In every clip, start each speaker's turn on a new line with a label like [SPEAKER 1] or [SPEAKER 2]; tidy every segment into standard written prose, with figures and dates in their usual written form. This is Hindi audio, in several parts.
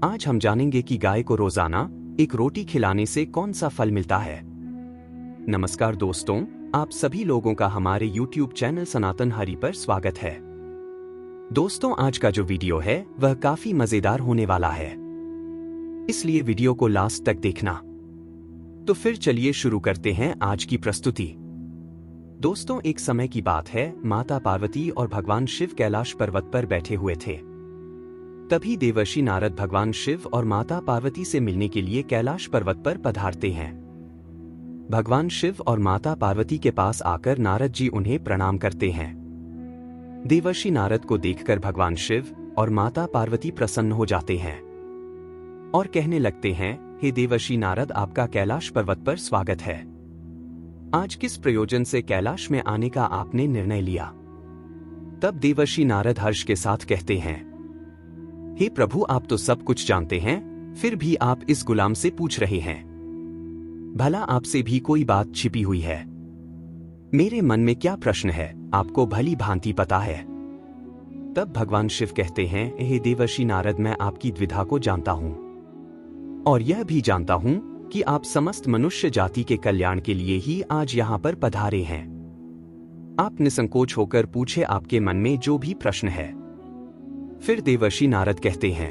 [SPEAKER 1] आज हम जानेंगे कि गाय को रोजाना एक रोटी खिलाने से कौन सा फल मिलता है। नमस्कार दोस्तों, आप सभी लोगों का हमारे YouTube चैनल सनातन हरि पर स्वागत है। दोस्तों, आज का जो वीडियो है वह काफी मजेदार होने वाला है, इसलिए वीडियो को लास्ट तक देखना। तो फिर चलिए शुरू करते हैं आज की प्रस्तुति। दोस्तों, एक समय की बात है, माता पार्वती और भगवान शिव कैलाश पर्वत पर बैठे हुए थे। तभी देवर्षि नारद भगवान शिव और माता पार्वती से मिलने के लिए कैलाश पर्वत पर पधारते हैं। भगवान शिव और माता पार्वती के पास आकर नारद जी उन्हें प्रणाम करते हैं। देवर्षि नारद को देखकर भगवान शिव और माता पार्वती प्रसन्न हो जाते हैं और कहने लगते हैं, हे देवर्षि नारद, आपका कैलाश पर्वत पर स्वागत है। आज किस प्रयोजन से कैलाश में आने का आपने निर्णय लिया? तब देवर्षि नारद हर्ष के साथ कहते हैं, हे प्रभु, आप तो सब कुछ जानते हैं, फिर भी आप इस गुलाम से पूछ रहे हैं। भला आपसे भी कोई बात छिपी हुई है? मेरे मन में क्या प्रश्न है, आपको भली भांति पता है। तब भगवान शिव कहते हैं, हे देवर्षि नारद, मैं आपकी द्विधा को जानता हूं और यह भी जानता हूं कि आप समस्त मनुष्य जाति के कल्याण के लिए ही आज यहां पर पधारे हैं। आप निसंकोच होकर पूछे आपके मन में जो भी प्रश्न है। फिर देवर्षि नारद कहते हैं,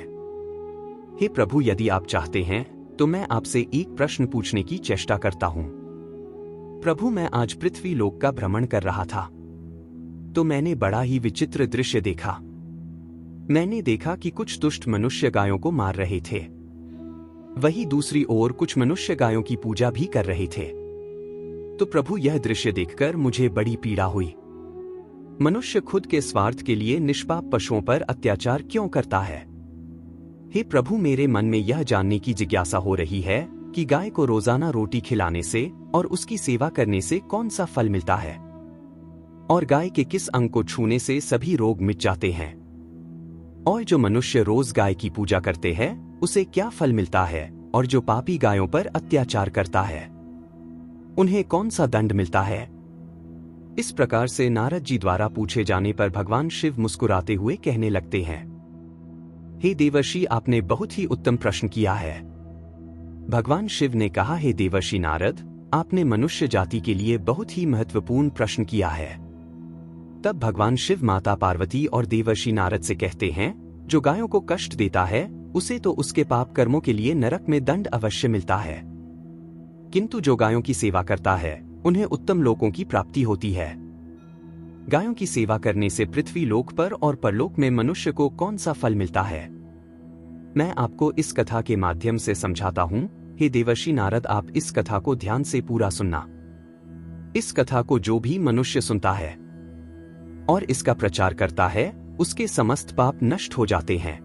[SPEAKER 1] हे प्रभु, यदि आप चाहते हैं तो मैं आपसे एक प्रश्न पूछने की चेष्टा करता हूं। प्रभु, मैं आज पृथ्वी लोक का भ्रमण कर रहा था तो मैंने बड़ा ही विचित्र दृश्य देखा। मैंने देखा कि कुछ दुष्ट मनुष्य गायों को मार रहे थे, वहीं दूसरी ओर कुछ मनुष्य गायों की पूजा भी कर रहे थे। तो प्रभु, यह दृश्य देखकर मुझे बड़ी पीड़ा हुई। मनुष्य खुद के स्वार्थ के लिए निष्पाप पशुओं पर अत्याचार क्यों करता है? हे प्रभु, मेरे मन में यह जानने की जिज्ञासा हो रही है कि गाय को रोजाना रोटी खिलाने से और उसकी सेवा करने से कौन सा फल मिलता है, और गाय के किस अंग को छूने से सभी रोग मिट जाते हैं, और जो मनुष्य रोज गाय की पूजा करते हैं उसे क्या फल मिलता है, और जो पापी गायों पर अत्याचार करता है उन्हें कौन सा दंड मिलता है। इस प्रकार से नारद जी द्वारा पूछे जाने पर भगवान शिव मुस्कुराते हुए कहने लगते हैं, हे देवर्षि, आपने बहुत ही उत्तम प्रश्न किया है। भगवान शिव ने कहा, हे देवर्षि नारद, आपने मनुष्य जाति के लिए बहुत ही महत्वपूर्ण प्रश्न किया है। तब भगवान शिव माता पार्वती और देवर्षि नारद से कहते हैं, जो गायों को कष्ट देता है उसे तो उसके पाप कर्मों के लिए नरक में दंड अवश्य मिलता है, किंतु जो गायों की सेवा करता है उन्हें उत्तम लोकों की प्राप्ति होती है। गायों की सेवा करने से पृथ्वी लोक पर और परलोक में मनुष्य को कौन सा फल मिलता है? मैं आपको इस कथा के माध्यम से समझाता हूं। हे देवर्षि नारद, आप इस कथा को ध्यान से पूरा सुनना। इस कथा को जो भी मनुष्य सुनता है और इसका प्रचार करता है उसके समस्त पाप नष्ट हो जाते हैं,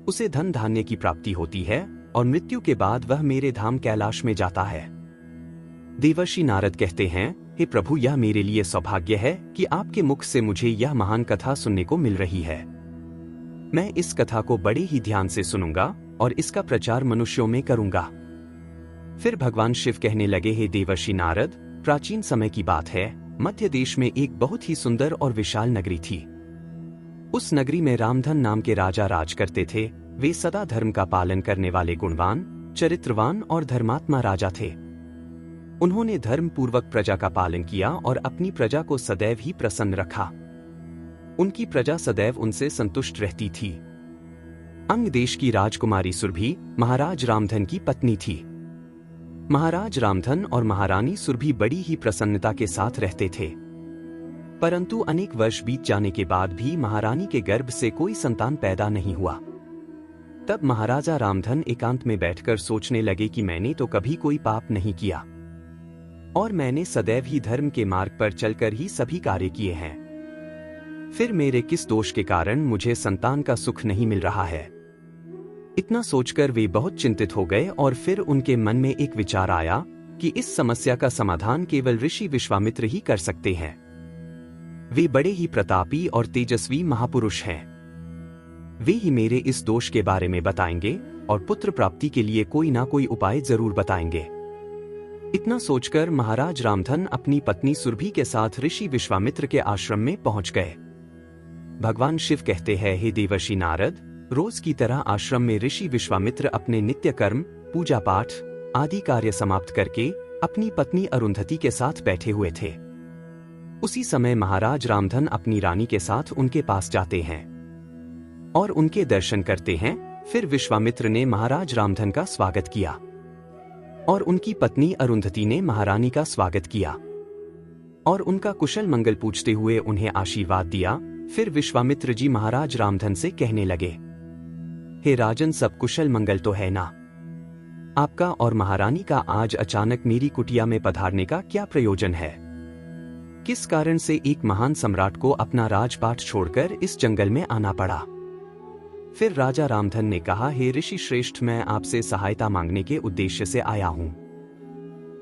[SPEAKER 1] उसे धन धान्य की प्राप्ति होती है और मृत्यु के बाद वह मेरे धाम कैलाश में जाता है। देवर्षि नारद कहते हैं, हे प्रभु, यह मेरे लिए सौभाग्य है कि आपके मुख से मुझे यह महान कथा सुनने को मिल रही है। मैं इस कथा को बड़े ही ध्यान से सुनूंगा और इसका प्रचार मनुष्यों में करूंगा। फिर भगवान शिव कहने लगे, हे देवर्षि नारद, प्राचीन समय की बात है, मध्य देश में एक बहुत ही सुंदर और विशाल नगरी थी। उस नगरी में रामधन नाम के राजा राज करते थे। वे सदा धर्म का पालन करने वाले गुणवान, चरित्रवान और धर्मात्मा राजा थे। उन्होंने धर्म पूर्वक प्रजा का पालन किया और अपनी प्रजा को सदैव ही प्रसन्न रखा। उनकी प्रजा सदैव उनसे संतुष्ट रहती थी। अंग देश की राजकुमारी सुरभि महाराज रामधन की पत्नी थी। महाराज रामधन और महारानी सुरभि बड़ी ही प्रसन्नता के साथ रहते थे, परंतु अनेक वर्ष बीत जाने के बाद भी महारानी के गर्भ से कोई संतान पैदा नहीं हुआ। तब महाराजा रामधन एकांत में बैठकर सोचने लगे कि मैंने तो कभी कोई पाप नहीं किया और मैंने सदैव ही धर्म के मार्ग पर चलकर ही सभी कार्य किए हैं, फिर मेरे किस दोष के कारण मुझे संतान का सुख नहीं मिल रहा है। इतना सोचकर वे बहुत चिंतित हो गए और फिर उनके मन में एक विचार आया कि इस समस्या का समाधान केवल ऋषि विश्वामित्र ही कर सकते हैं। वे बड़े ही प्रतापी और तेजस्वी महापुरुष हैं। वे ही मेरे इस दोष के बारे में बताएंगे और पुत्र प्राप्ति के लिए कोई ना कोई उपाय जरूर बताएंगे। इतना सोचकर महाराज रामधन अपनी पत्नी सुरभि के साथ ऋषि विश्वामित्र के आश्रम में पहुंच गए। भगवान शिव कहते हैं, हे देवर्षि नारद, रोज की तरह आश्रम में ऋषि विश्वामित्र अपने नित्य कर्म, पूजा पाठ आदि कार्य समाप्त करके अपनी पत्नी अरुंधति के साथ बैठे हुए थे। उसी समय महाराज रामधन अपनी रानी के साथ उनके पास जाते हैं और उनके दर्शन करते हैं। फिर विश्वामित्र ने महाराज रामधन का स्वागत किया और उनकी पत्नी अरुंधति ने महारानी का स्वागत किया और उनका कुशल मंगल पूछते हुए उन्हें आशीर्वाद दिया। फिर विश्वामित्र जी महाराज रामधन से कहने लगे, हे राजन, सब कुशल मंगल तो है ना? आपका और महारानी का आज अचानक मेरी कुटिया में पधारने का क्या प्रयोजन है? किस कारण से एक महान सम्राट को अपना राजपाट छोड़कर इस जंगल में आना पड़ा? फिर राजा रामधन ने कहा, हे ऋषि श्रेष्ठ, मैं आपसे सहायता मांगने के उद्देश्य से आया हूं।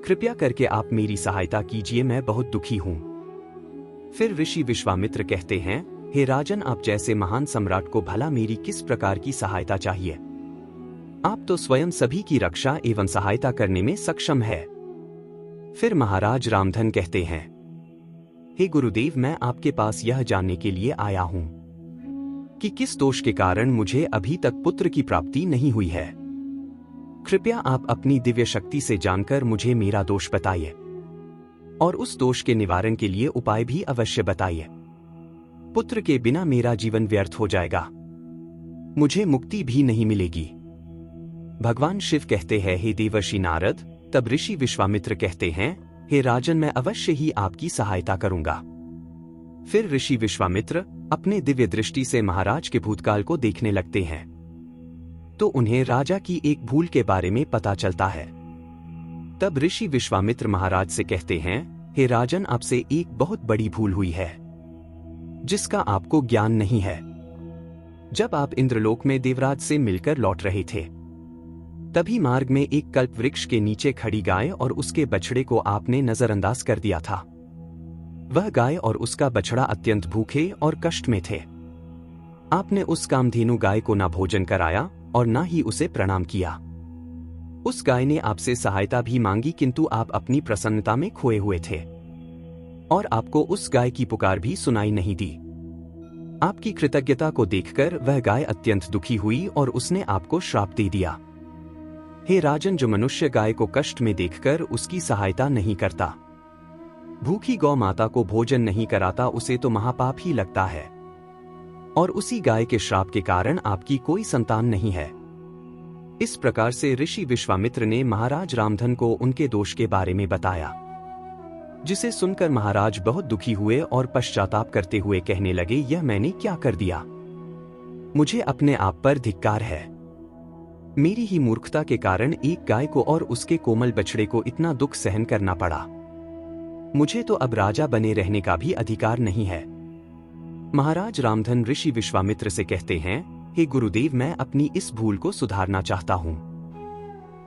[SPEAKER 1] कृपया करके आप मेरी सहायता कीजिए, मैं बहुत दुखी हूं। फिर ऋषि विश्वामित्र कहते हैं, हे राजन, आप जैसे महान सम्राट को भला मेरी किस प्रकार की सहायता चाहिए? आप तो स्वयं सभी की रक्षा एवं सहायता करने में सक्षम है। फिर महाराज रामधन कहते हैं, हे गुरुदेव, मैं आपके पास यह जानने के लिए आया हूं कि किस दोष के कारण मुझे अभी तक पुत्र की प्राप्ति नहीं हुई है। कृपया आप अपनी दिव्य शक्ति से जानकर मुझे मेरा दोष बताइए और उस दोष के निवारण के लिए उपाय भी अवश्य बताइए। पुत्र के बिना मेरा जीवन व्यर्थ हो जाएगा, मुझे मुक्ति भी नहीं मिलेगी। भगवान शिव कहते हैं, हे देवर्षि नारद। तब ऋषि विश्वामित्र कहते हैं, हे राजन, मैं अवश्य ही आपकी सहायता करूंगा। फिर ऋषि विश्वामित्र अपने दिव्य दृष्टि से महाराज के भूतकाल को देखने लगते हैं तो उन्हें राजा की एक भूल के बारे में पता चलता है। तब ऋषि विश्वामित्र महाराज से कहते हैं, हे राजन, आपसे एक बहुत बड़ी भूल हुई है जिसका आपको ज्ञान नहीं है। जब आप इंद्रलोक में देवराज से मिलकर लौट रहे थे, तभी मार्ग में एक कल्प वृक्ष के नीचे खड़ी गाय और उसके बछड़े को आपने नजरअंदाज कर दिया था। वह गाय और उसका बछड़ा अत्यंत भूखे और कष्ट में थे। आपने उस कामधेनु गाय को ना भोजन कराया और ना ही उसे प्रणाम किया। उस गाय ने आपसे सहायता भी मांगी, किंतु आप अपनी प्रसन्नता में खोए हुए थे और आपको उस गाय की पुकार भी सुनाई नहीं दी। आपकी कृतज्ञता को देखकर वह गाय अत्यंत दुखी हुई और उसने आपको श्राप दे दिया। हे राजन, जो मनुष्य गाय को कष्ट में देखकर उसकी सहायता नहीं करता, भूखी गौ माता को भोजन नहीं कराता, उसे तो महापाप ही लगता है और उसी गाय के श्राप के कारण आपकी कोई संतान नहीं है। इस प्रकार से ऋषि विश्वामित्र ने महाराज रामधन को उनके दोष के बारे में बताया, जिसे सुनकर महाराज बहुत दुखी हुए और पश्चाताप करते हुए कहने लगे, यह मैंने क्या कर दिया? मुझे अपने आप पर धिक्कार है। मेरी ही मूर्खता के कारण एक गाय को और उसके कोमल बछड़े को इतना दुख सहन करना पड़ा। मुझे तो अब राजा बने रहने का भी अधिकार नहीं है। महाराज रामधन ऋषि विश्वामित्र से कहते हैं, हे गुरुदेव, मैं अपनी इस भूल को सुधारना चाहता हूं।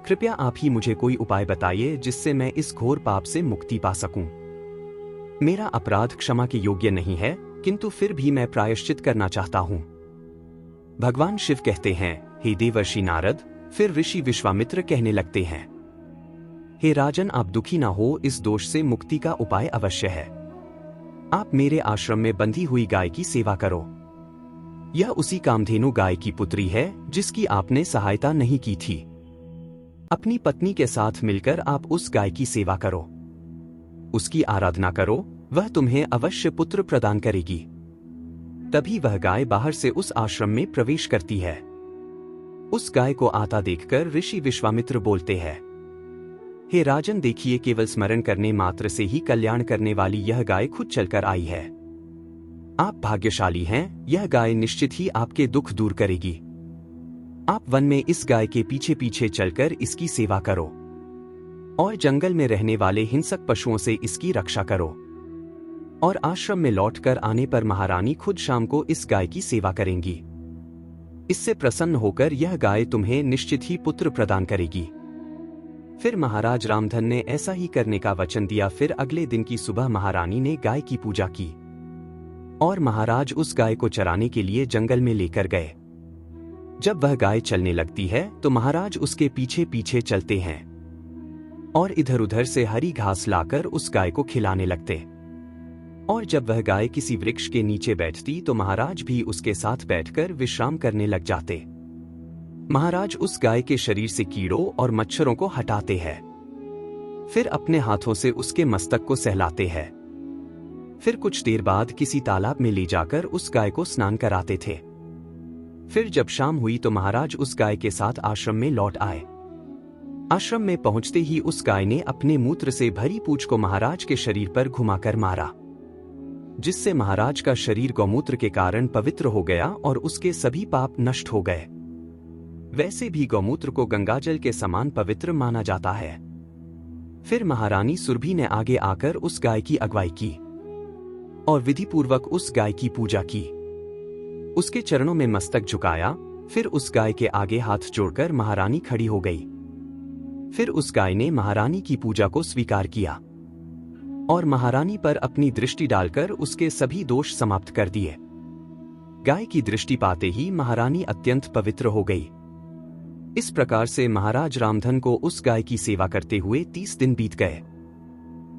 [SPEAKER 1] कृपया आप ही मुझे कोई उपाय बताइए जिससे मैं इस घोर पाप से मुक्ति पा सकूं। मेरा अपराध क्षमा के योग्य नहीं है, किंतु फिर भी मैं प्रायश्चित करना चाहता हूं। भगवान शिव कहते हैं, हे देवर्षि नारद। फिर ऋषि विश्वामित्र कहने लगते हैं, हे राजन, आप दुखी ना हो, इस दोष से मुक्ति का उपाय अवश्य है। आप मेरे आश्रम में बंधी हुई गाय की सेवा करो। यह उसी कामधेनु गाय की पुत्री है जिसकी आपने सहायता नहीं की थी। अपनी पत्नी के साथ मिलकर आप उस गाय की सेवा करो, उसकी आराधना करो, वह तुम्हें अवश्य पुत्र प्रदान करेगी। तभी वह गाय बाहर से उस आश्रम में प्रवेश करती है। उस गाय को आता देखकर ऋषि विश्वामित्र बोलते हैं, हे राजन, देखिए, केवल स्मरण करने मात्र से ही कल्याण करने वाली यह गाय खुद चलकर आई है। आप भाग्यशाली हैं, यह गाय निश्चित ही आपके दुख दूर करेगी। आप वन में इस गाय के पीछे पीछे चलकर इसकी सेवा करो और जंगल में रहने वाले हिंसक पशुओं से इसकी रक्षा करो और आश्रम में लौटकर आने पर महारानी खुद शाम को इस गाय की सेवा करेंगी। इससे प्रसन्न होकर यह गाय तुम्हें निश्चित ही पुत्र प्रदान करेगी। फिर महाराज रामधन ने ऐसा ही करने का वचन दिया। फिर अगले दिन की सुबह महारानी ने गाय की पूजा की और महाराज उस गाय को चराने के लिए जंगल में लेकर गए। जब वह गाय चलने लगती है तो महाराज उसके पीछे पीछे चलते हैं और इधर उधर से हरी घास लाकर उस गाय को खिलाने लगते और जब वह गाय किसी वृक्ष के नीचे बैठती तो महाराज भी उसके साथ बैठकर विश्राम करने लग जाते। महाराज उस गाय के शरीर से कीड़ों और मच्छरों को हटाते हैं, फिर अपने हाथों से उसके मस्तक को सहलाते हैं। फिर कुछ देर बाद किसी तालाब में ले जाकर उस गाय को स्नान कराते थे। फिर जब शाम हुई तो महाराज उस गाय के साथ आश्रम में लौट आए। आश्रम में पहुंचते ही उस गाय ने अपने मूत्र से भरी पूंछ को महाराज के शरीर पर घुमाकर मारा, जिससे महाराज का शरीर गौमूत्र के कारण पवित्र हो गया और उसके सभी पाप नष्ट हो गए। वैसे भी गौमूत्र को गंगाजल के समान पवित्र माना जाता है। फिर महारानी सुरभि ने आगे आकर उस गाय की अगुवाई की और विधिपूर्वक उस गाय की पूजा की, उसके चरणों में मस्तक झुकाया। फिर उस गाय के आगे हाथ जोड़कर महारानी खड़ी हो गई। फिर उस गाय ने महारानी की पूजा को स्वीकार किया और महारानी पर अपनी दृष्टि डालकर उसके सभी दोष समाप्त कर दिए। गाय की दृष्टि पाते ही महारानी अत्यंत पवित्र हो गई। इस प्रकार से महाराज रामधन को उस गाय की सेवा करते हुए 30 दिन बीत गए।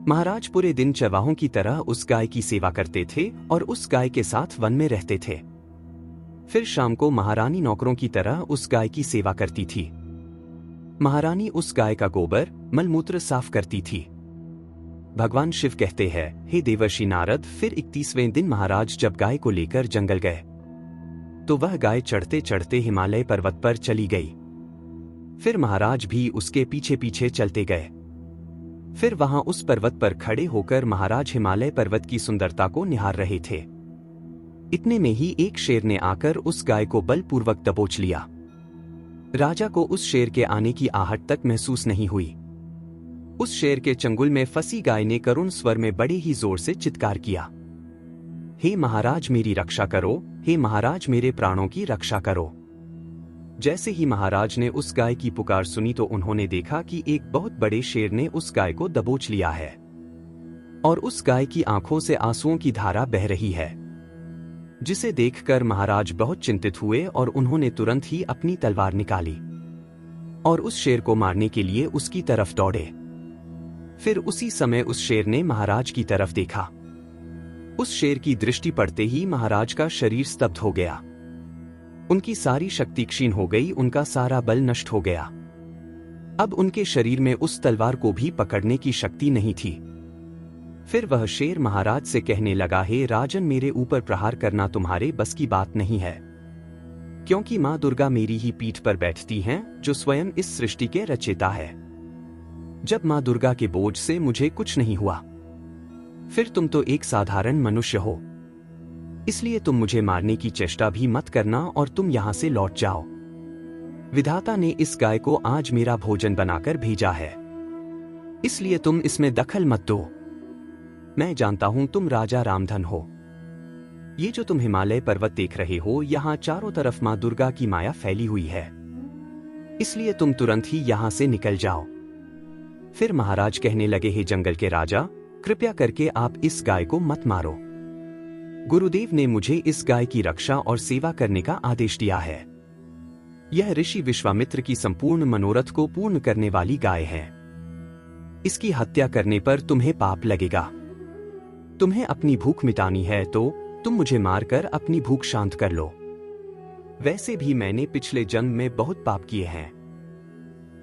[SPEAKER 1] महाराज पूरे दिन चरवाहों की तरह उस गाय की सेवा करते थे और उस गाय के साथ वन में रहते थे। फिर शाम को महारानी नौकरों की तरह उस गाय की सेवा करती थी। महारानी उस गाय का गोबर मलमूत्र साफ करती थी। भगवान शिव कहते हैं, हे देवर्षि नारद, फिर 31वें दिन महाराज जब गाय को लेकर जंगल गए तो वह गाय चढ़ते चढ़ते हिमालय पर्वत पर चली गई। फिर महाराज भी उसके पीछे पीछे चलते गए। फिर वहां उस पर्वत पर खड़े होकर महाराज हिमालय पर्वत की सुंदरता को निहार रहे थे। इतने में ही एक शेर ने आकर उस गाय को बलपूर्वक दबोच लिया। राजा को उस शेर के आने की आहट तक महसूस नहीं हुई। उस शेर के चंगुल में फंसी गाय ने करुण स्वर में बड़े ही जोर से चित्कार किया, हे महाराज मेरी रक्षा करो, हे महाराज मेरे प्राणों की रक्षा करो। जैसे ही महाराज ने उस गाय की पुकार सुनी तो उन्होंने देखा कि एक बहुत बड़े शेर ने उस गाय को दबोच लिया है और उस गाय की आंखों से आंसुओं की धारा बह रही है, जिसे देखकर महाराज बहुत चिंतित हुए और उन्होंने तुरंत ही अपनी तलवार निकाली और उस शेर को मारने के लिए उसकी तरफ दौड़े। फिर उसी समय उस शेर ने महाराज की तरफ देखा। उस शेर की दृष्टि पड़ते ही महाराज का शरीर स्तब्ध हो गया। उनकी सारी शक्ति क्षीण हो गई, उनका सारा बल नष्ट हो गया। अब उनके शरीर में उस तलवार को भी पकड़ने की शक्ति नहीं थी। फिर वह शेर महाराज से कहने लगा, हे राजन, मेरे ऊपर प्रहार करना तुम्हारे बस की बात नहीं है, क्योंकि मां दुर्गा मेरी ही पीठ पर बैठती हैं, जो स्वयं इस सृष्टि के रचयिता है। जब मां दुर्गा के बोझ से मुझे कुछ नहीं हुआ, फिर तुम तो एक साधारण मनुष्य हो, इसलिए तुम मुझे मारने की चेष्टा भी मत करना और तुम यहां से लौट जाओ। विधाता ने इस गाय को आज मेरा भोजन बनाकर भेजा है, इसलिए तुम इसमें दखल मत दो। मैं जानता हूं तुम राजा रामधन हो। ये जो तुम हिमालय पर्वत देख रहे हो, यहां चारों तरफ मां दुर्गा की माया फैली हुई है, इसलिए तुम तुरंत ही यहां से निकल जाओ। फिर महाराज कहने लगे, हे जंगल के राजा, कृपया करके आप इस गाय को मत मारो। गुरुदेव ने मुझे इस गाय की रक्षा और सेवा करने का आदेश दिया है। यह ऋषि विश्वामित्र की संपूर्ण मनोरथ को पूर्ण करने वाली गाय है। इसकी हत्या करने पर तुम्हें पाप लगेगा। तुम्हें अपनी भूख मिटानी है तो तुम मुझे मारकर अपनी भूख शांत कर लो। वैसे भी मैंने पिछले जन्म में बहुत पाप किए हैं,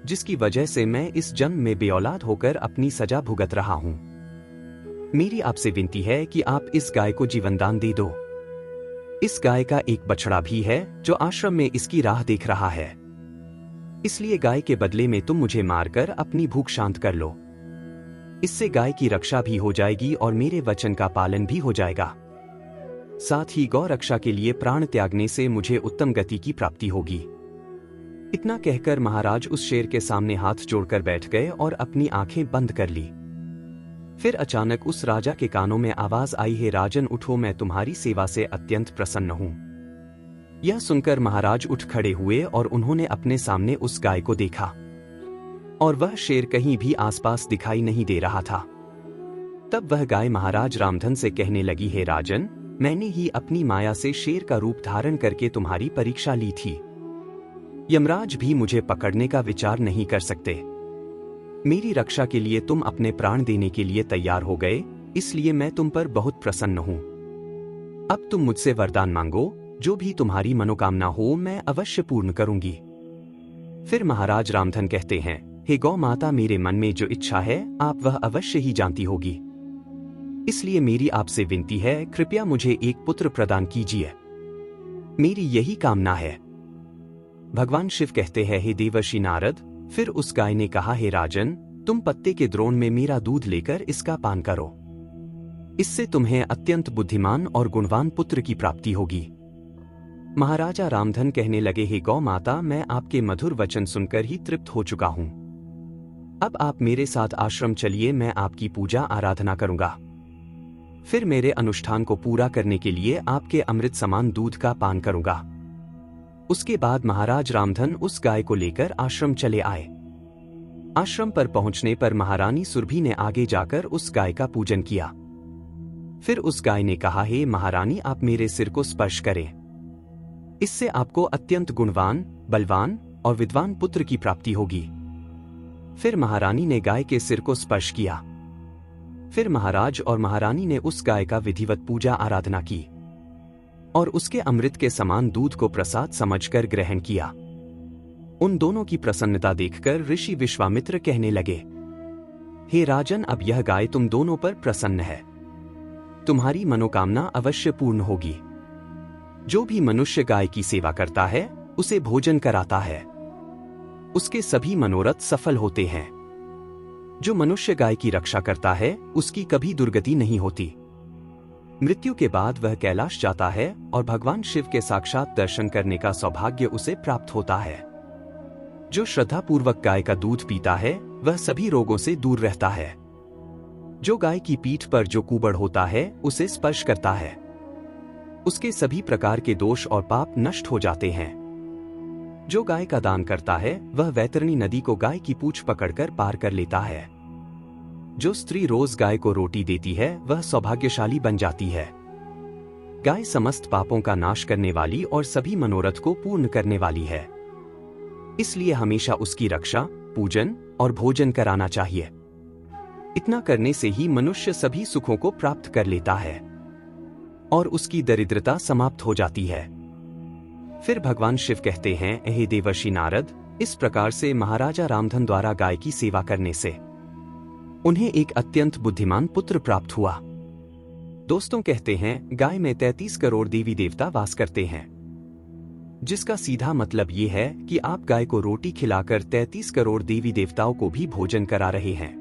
[SPEAKER 1] जिसकी वजह से मैं इस जन्म में बेऔलाद होकर अपनी सजा भुगत रहा हूं। मेरी आपसे विनती है कि आप इस गाय को जीवनदान दे दो। इस गाय का एक बछड़ा भी है जो आश्रम में इसकी राह देख रहा है, इसलिए गाय के बदले में तुम मुझे मारकर अपनी भूख शांत कर लो। इससे गाय की रक्षा भी हो जाएगी और मेरे वचन का पालन भी हो जाएगा। साथ ही गौ रक्षा के लिए प्राण त्यागने से मुझे उत्तम गति की प्राप्ति होगी। इतना कहकर महाराज उस शेर के सामने हाथ जोड़कर बैठ गए और अपनी आंखें बंद कर ली। फिर अचानक उस राजा के कानों में आवाज आई, हे राजन उठो, मैं तुम्हारी सेवा से अत्यंत प्रसन्न हूं। यह सुनकर महाराज उठ खड़े हुए और उन्होंने अपने सामने उस गाय को देखा और वह शेर कहीं भी आसपास दिखाई नहीं दे रहा था। तब वह गाय महाराज रामधन से कहने लगी, हे राजन, मैंने ही अपनी माया से शेर का रूप धारण करके तुम्हारी परीक्षा ली थी। यमराज भी मुझे पकड़ने का विचार नहीं कर सकते। मेरी रक्षा के लिए तुम अपने प्राण देने के लिए तैयार हो गए, इसलिए मैं तुम पर बहुत प्रसन्न हूं। अब तुम मुझसे वरदान मांगो, जो भी तुम्हारी मनोकामना हो मैं अवश्य पूर्ण करूंगी। फिर महाराज रामधन कहते हैं, हे गौ माता, मेरे मन में जो इच्छा है आप वह अवश्य ही जानती होगी। इसलिए मेरी आपसे विनती है, कृपया मुझे एक पुत्र प्रदान कीजिए। मेरी यही कामना है। भगवान शिव कहते हैं, हे देवर्षि नारद। फिर उस गाय ने कहा, हे राजन, तुम पत्ते के द्रोण में मेरा दूध लेकर इसका पान करो। इससे तुम्हें अत्यंत बुद्धिमान और गुणवान पुत्र की प्राप्ति होगी। महाराजा रामधन कहने लगे, हे गौ माता, मैं आपके मधुर वचन सुनकर ही तृप्त हो चुका हूं। अब आप मेरे साथ आश्रम चलिए, मैं आपकी पूजा आराधना करूंगा। फिर मेरे अनुष्ठान को पूरा करने के लिए आपके अमृत समान दूध का पान करूंगा। उसके बाद महाराज रामधन उस गाय को लेकर आश्रम चले आए। आश्रम पर पहुंचने पर महारानी सुरभि ने आगे जाकर उस गाय का पूजन किया। फिर उस गाय ने कहा, हे महारानी, आप मेरे सिर को स्पर्श करें। इससे आपको अत्यंत गुणवान, बलवान और विद्वान पुत्र की प्राप्ति होगी। फिर महारानी ने गाय के सिर को स्पर्श किया। फिर महाराज और महारानी ने उस गाय का विधिवत पूजा आराधना की और उसके अमृत के समान दूध को प्रसाद समझकर ग्रहण किया। उन दोनों की प्रसन्नता देखकर ऋषि विश्वामित्र कहने लगे, हे राजन, अब यह गाय तुम दोनों पर प्रसन्न है। तुम्हारी मनोकामना अवश्य पूर्ण होगी। जो भी मनुष्य गाय की सेवा करता है, उसे भोजन कराता है, उसके सभी मनोरथ सफल होते हैं। जो मनुष्य गाय की रक्षा करता है, उसकी कभी दुर्गति नहीं होती। मृत्यु के बाद वह कैलाश जाता है और भगवान शिव के साक्षात दर्शन करने का सौभाग्य उसे प्राप्त होता है। जो श्रद्धापूर्वक गाय का दूध पीता है, वह सभी रोगों से दूर रहता है। जो गाय की पीठ पर जो कुबड़ होता है, उसे स्पर्श करता है, उसके सभी प्रकार के दोष और पाप नष्ट हो जाते हैं। जो गाय का दान करता है, वह वैतरणी नदी को गाय की पूंछ पकड़कर पार कर लेता है। जो स्त्री रोज गाय को रोटी देती है, वह सौभाग्यशाली बन जाती है। गाय समस्त पापों का नाश करने वाली और सभी मनोरथ को पूर्ण करने वाली है। इसलिए हमेशा उसकी रक्षा, पूजन और भोजन कराना चाहिए। इतना करने से ही मनुष्य सभी सुखों को प्राप्त कर लेता है और उसकी दरिद्रता समाप्त हो जाती है। फिर भगवान शिव कहते हैं, हे देवर्षि नारद, इस प्रकार से महाराजा रामधन द्वारा गाय की सेवा करने से उन्हें एक अत्यंत बुद्धिमान पुत्र प्राप्त हुआ। दोस्तों कहते हैं, गाय में 33 करोड़ देवी देवता वास करते हैं, जिसका सीधा मतलब ये है कि आप गाय को रोटी खिलाकर 33 करोड़ देवी देवताओं को भी भोजन करा रहे हैं।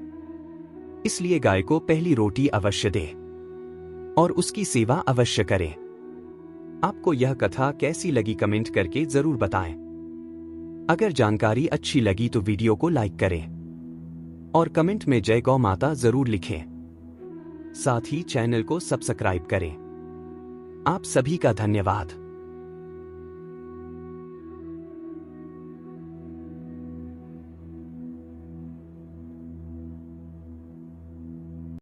[SPEAKER 1] इसलिए गाय को पहली रोटी अवश्य दें और उसकी सेवा अवश्य करें। आपको यह कथा कैसी लगी कमेंट करके जरूर बताएं। अगर जानकारी अच्छी लगी तो वीडियो को लाइक करें और कमेंट में जय गौ माता जरूर लिखें। साथ ही चैनल को सब्सक्राइब करें। आप सभी का धन्यवाद।